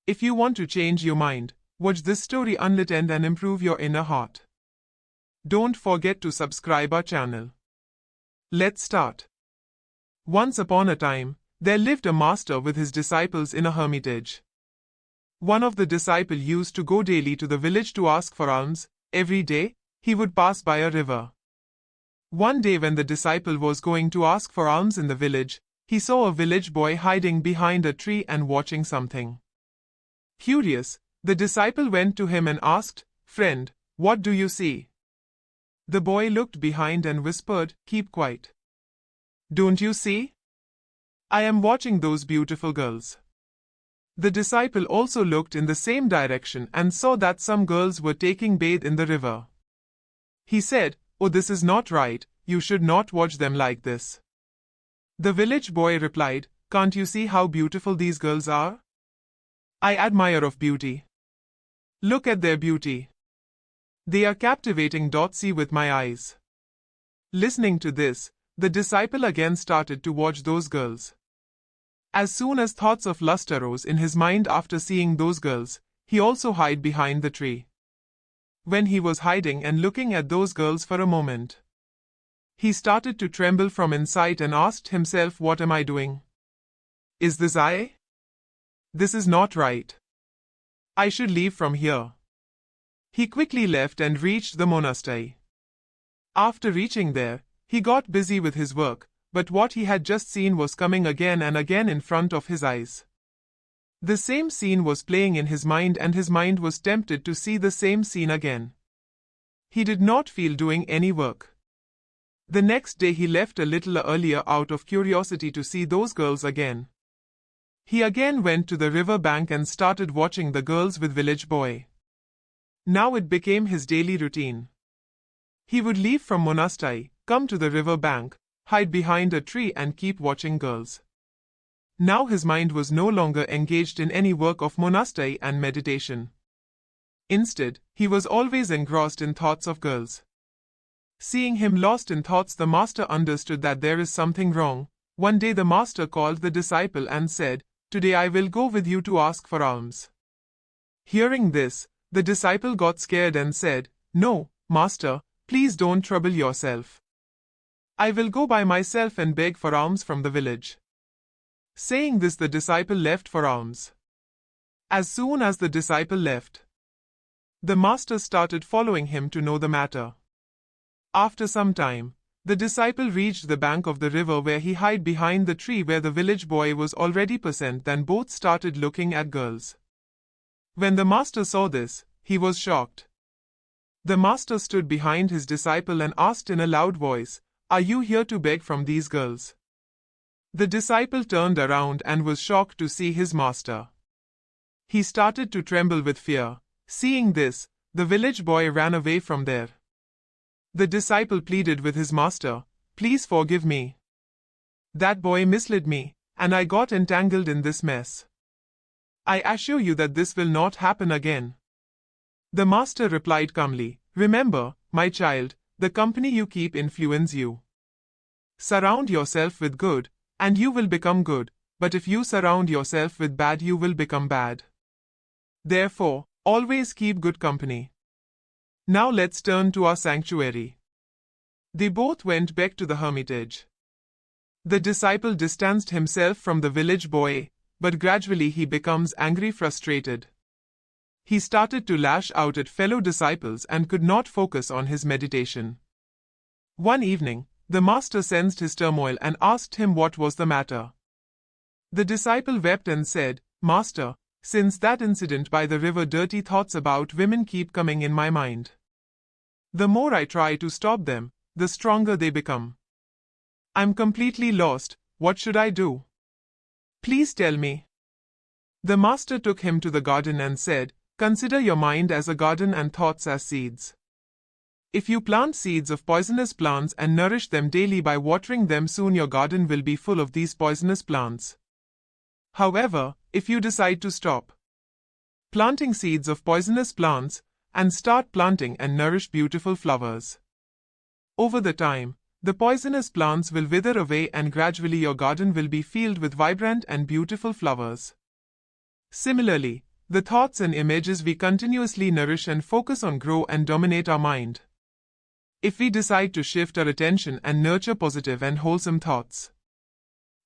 If you want to change your mind, watch this story until the end and improve your inner heart. Don't forget to subscribe our channel. Let's start. Once upon a time, there lived a master with his disciples in a hermitage. One of the disciples used to go daily to the village to ask for alms. Every day, he would pass by a river. One day when the disciple was going to ask for alms in the village, he saw a village boy hiding behind a tree and watching something. Curious, the disciple went to him and asked, "Friend, what do you see?" The boy looked behind and whispered, "Keep quiet. Don't you see? I am watching those beautiful girls." The disciple also looked in the same direction and saw that some girls were taking bathe in the river. He said, "Oh, this is not right, you should not watch them like this." The village boy replied, "Can't you see how beautiful these girls are? I admire of beauty. Look at their beauty. They are captivating. See with my eyes." Listening to this, the disciple again started to watch those girls. As soon as thoughts of lust arose in his mind after seeing those girls, he also hid behind the tree. When he was hiding and looking at those girls for a moment, he started to tremble from inside and asked himself, "What am I doing? Is this I? This is not right. I should leave from here." He quickly left and reached the monastery. After reaching there, he got busy with his work, but what he had just seen was coming again and again in front of his eyes. The same scene was playing in his mind and his mind was tempted to see the same scene again. He did not feel doing any work. The next day he left a little earlier out of curiosity to see those girls again. He again went to the river bank and started watching the girls with village boy. Now it became his daily routine. He would leave from monastery, come to the river bank, hide behind a tree and keep watching girls. Now his mind was no longer engaged in any work of monastery and meditation. Instead, he was always engrossed in thoughts of girls. Seeing him lost in thoughts, the master understood that there is something wrong. One day the master called the disciple and said, "Today I will go with you to ask for alms." Hearing this, the disciple got scared and said, "No, master, please don't trouble yourself. I will go by myself and beg for alms from the village." Saying this, the disciple left for alms. As soon as the disciple left, the master started following him to know the matter. After some time, the disciple reached the bank of the river where he hid behind the tree where the village boy was already present. Then both started looking at girls. When the master saw this, he was shocked. The master stood behind his disciple and asked in a loud voice, "Are you here to beg from these girls?" The disciple turned around and was shocked to see his master. He started to tremble with fear. Seeing this, the village boy ran away from there. The disciple pleaded with his master, "Please forgive me. That boy misled me, and I got entangled in this mess. I assure you that this will not happen again." The master replied calmly, "Remember, my child, the company you keep influences you. Surround yourself with good, and you will become good, but if you surround yourself with bad, you will become bad. Therefore, always keep good company." Now let's turn to our sanctuary. They both went back to the hermitage. The disciple distanced himself from the village boy, but gradually he becomes angry, frustrated. He started to lash out at fellow disciples and could not focus on his meditation. One evening, the master sensed his turmoil and asked him what was the matter. The disciple wept and said, "Master, since that incident by the river, dirty thoughts about women keep coming in my mind. The more I try to stop them, the stronger they become. I'm completely lost. What should I do? Please tell me." The master took him to the garden and said, "Consider your mind as a garden and thoughts as seeds. If you plant seeds of poisonous plants and nourish them daily by watering them, soon your garden will be full of these poisonous plants. However, if you decide to stop planting seeds of poisonous plants and start planting and nourish beautiful flowers, over the time, the poisonous plants will wither away and gradually your garden will be filled with vibrant and beautiful flowers. Similarly, the thoughts and images we continuously nourish and focus on grow and dominate our mind. If we decide to shift our attention and nurture positive and wholesome thoughts,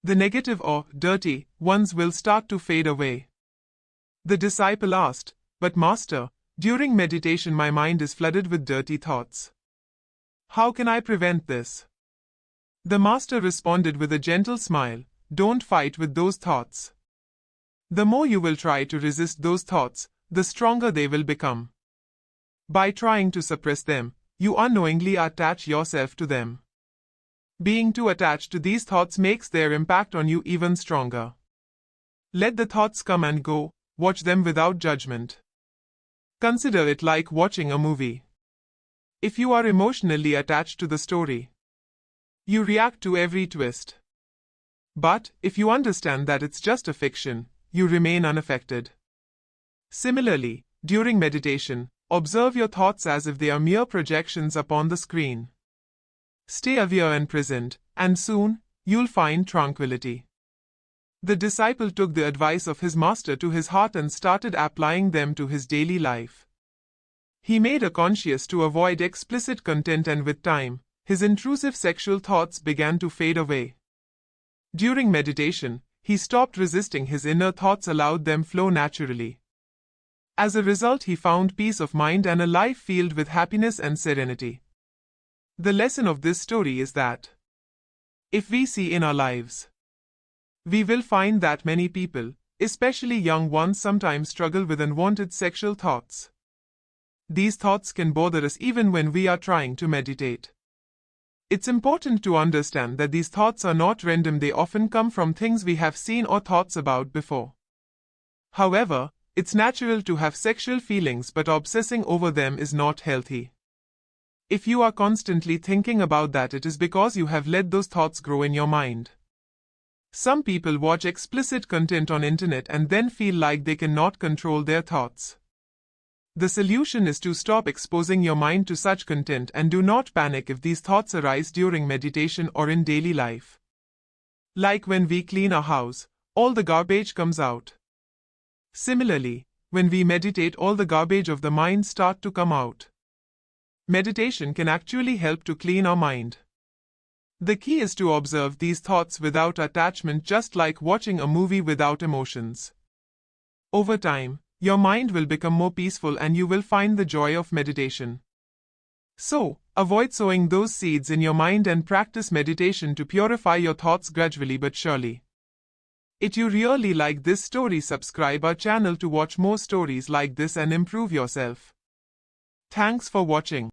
the negative or dirty ones will start to fade away. The disciple asked, "But Master, during meditation my mind is flooded with dirty thoughts. How can I prevent this?" The Master responded with a gentle smile, "Don't fight with those thoughts. The more you will try to resist those thoughts, the stronger they will become. By trying to suppress them, you unknowingly attach yourself to them. Being too attached to these thoughts makes their impact on you even stronger. Let the thoughts come and go, watch them without judgment. Consider it like watching a movie. If you are emotionally attached to the story, you react to every twist. But, if you understand that it's just a fiction, you remain unaffected. Similarly, during meditation, observe your thoughts as if they are mere projections upon the screen. Stay aware and present, and soon, you'll find tranquility. The disciple took the advice of his master to his heart and started applying them to his daily life. He made a conscience to avoid explicit content, and with time, his intrusive sexual thoughts began to fade away. During meditation, he stopped resisting his inner thoughts, allowed them flow naturally. As a result, he found peace of mind and a life filled with happiness and serenity. The lesson of this story is that if we see in our lives, we will find that many people, especially young ones, sometimes struggle with unwanted sexual thoughts. These thoughts can bother us even when we are trying to meditate. It's important to understand that these thoughts are not random, they often come from things we have seen or thoughts about before. However, it's natural to have sexual feelings, but obsessing over them is not healthy. If you are constantly thinking about that, it is because you have let those thoughts grow in your mind. Some people watch explicit content on internet and then feel like they cannot control their thoughts. The solution is to stop exposing your mind to such content and do not panic if these thoughts arise during meditation or in daily life. Like when we clean our house, all the garbage comes out. Similarly, when we meditate, all the garbage of the mind start to come out. Meditation can actually help to clean our mind. The key is to observe these thoughts without attachment, just like watching a movie without emotions. Over time, your mind will become more peaceful and you will find the joy of meditation. So, avoid sowing those seeds in your mind and practice meditation to purify your thoughts gradually but surely. If you really like this story, subscribe our channel to watch more stories like this and improve yourself. Thanks for watching.